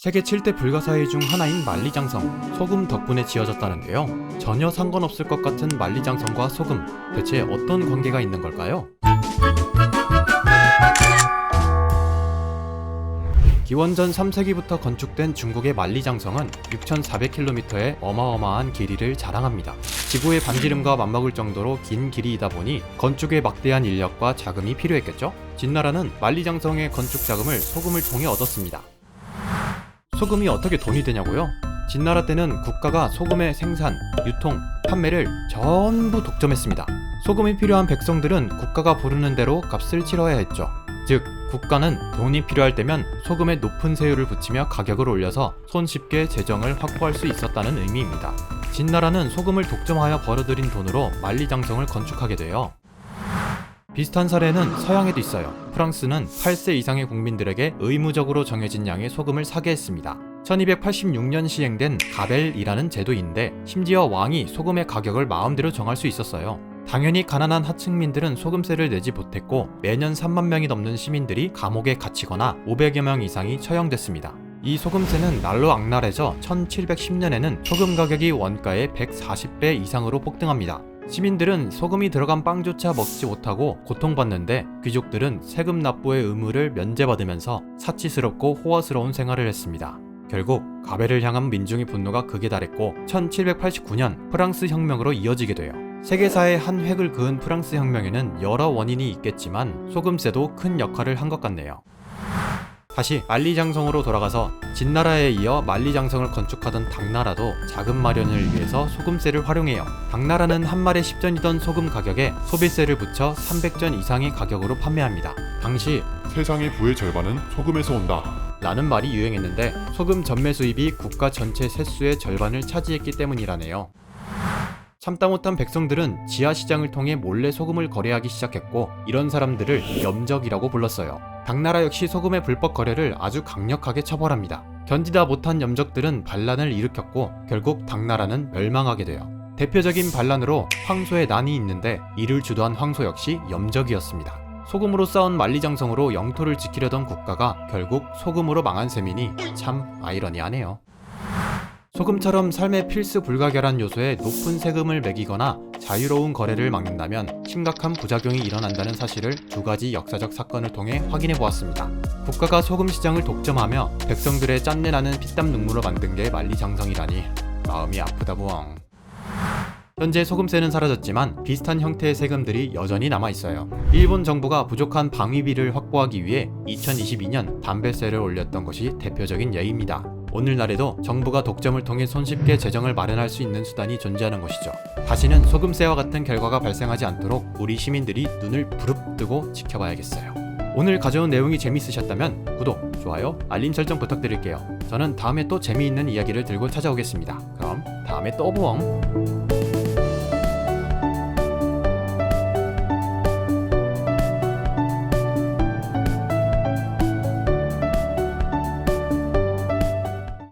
세계 7대 불가사의 중 하나인 만리장성, 소금 덕분에 지어졌다는데요. 전혀 상관없을 것 같은 만리장성과 소금, 대체 어떤 관계가 있는 걸까요? 기원전 3세기부터 건축된 중국의 만리장성은 6,400km의 어마어마한 길이를 자랑합니다. 지구의 반지름과 맞먹을 정도로 긴 길이이다 보니 건축에 막대한 인력과 자금이 필요했겠죠? 진나라는 만리장성의 건축 자금을 소금을 통해 얻었습니다. 소금이 어떻게 돈이 되냐고요? 진나라 때는 국가가 소금의 생산, 유통, 판매를 전부 독점했습니다. 소금이 필요한 백성들은 국가가 부르는 대로 값을 치러야 했죠. 즉, 국가는 돈이 필요할 때면 소금에 높은 세율을 붙이며 가격을 올려서 손쉽게 재정을 확보할 수 있었다는 의미입니다. 진나라는 소금을 독점하여 벌어들인 돈으로 만리장성을 건축하게 돼요. 비슷한 사례는 서양에도 있어요. 프랑스는 8세 이상의 국민들에게 의무적으로 정해진 양의 소금을 사게 했습니다. 1286년 시행된 가벨이라는 제도인데 심지어 왕이 소금의 가격을 마음대로 정할 수 있었어요. 당연히 가난한 하층민들은 소금세를 내지 못했고 매년 3만 명이 넘는 시민들이 감옥에 갇히거나 500여 명 이상이 처형됐습니다. 이 소금세는 날로 악랄해져 1710년에는 소금 가격이 원가의 140배 이상으로 폭등합니다. 시민들은 소금이 들어간 빵조차 먹지 못하고 고통받는데 귀족들은 세금 납부의 의무를 면제받으면서 사치스럽고 호화스러운 생활을 했습니다. 결국 가벨을 향한 민중의 분노가 극에 달했고 1789년 프랑스 혁명으로 이어지게 돼요. 세계사의 한 획을 그은 프랑스 혁명에는 여러 원인이 있겠지만 소금세도 큰 역할을 한 것 같네요. 다시 만리장성으로 돌아가서 진나라에 이어 만리장성을 건축하던 당나라도 자금 마련을 위해서 소금세를 활용해요. 당나라는 한 말에 10전이던 소금 가격에 소비세를 붙여 300전 이상의 가격으로 판매합니다. 당시 세상의 부의 절반은 소금에서 온다 라는 말이 유행했는데 소금 전매 수입이 국가 전체 세수의 절반을 차지했기 때문이라네요. 참다 못한 백성들은 지하시장을 통해 몰래 소금을 거래하기 시작했고 이런 사람들을 염적이라고 불렀어요. 당나라 역시 소금의 불법 거래를 아주 강력하게 처벌합니다. 견디다 못한 염적들은 반란을 일으켰고 결국 당나라는 멸망하게 돼요. 대표적인 반란으로 황소의 난이 있는데 이를 주도한 황소 역시 염적이었습니다. 소금으로 쌓은 만리장성으로 영토를 지키려던 국가가 결국 소금으로 망한 셈이니 참 아이러니하네요. 소금처럼 삶의 필수 불가결한 요소에 높은 세금을 매기거나 자유로운 거래를 막는다면 심각한 부작용이 일어난다는 사실을 두 가지 역사적 사건을 통해 확인해 보았습니다. 국가가 소금 시장을 독점하며 백성들의 짠내나는 피땀 눈물로 만든 게 만리장성이라니 마음이 아프다 부엉. 현재 소금세는 사라졌지만 비슷한 형태의 세금들이 여전히 남아있어요. 일본 정부가 부족한 방위비를 확보하기 위해 2022년 담배세를 올렸던 것이 대표적인 예입니다. 오늘날에도 정부가 독점을 통해 손쉽게 재정을 마련할 수 있는 수단이 존재하는 것이죠. 다시는 소금세와 같은 결과가 발생하지 않도록 우리 시민들이 눈을 부릅뜨고 지켜봐야겠어요. 오늘 가져온 내용이 재밌으셨다면 구독, 좋아요, 알림 설정 부탁드릴게요. 저는 다음에 또 재미있는 이야기를 들고 찾아오겠습니다. 그럼 다음에 또 보엉!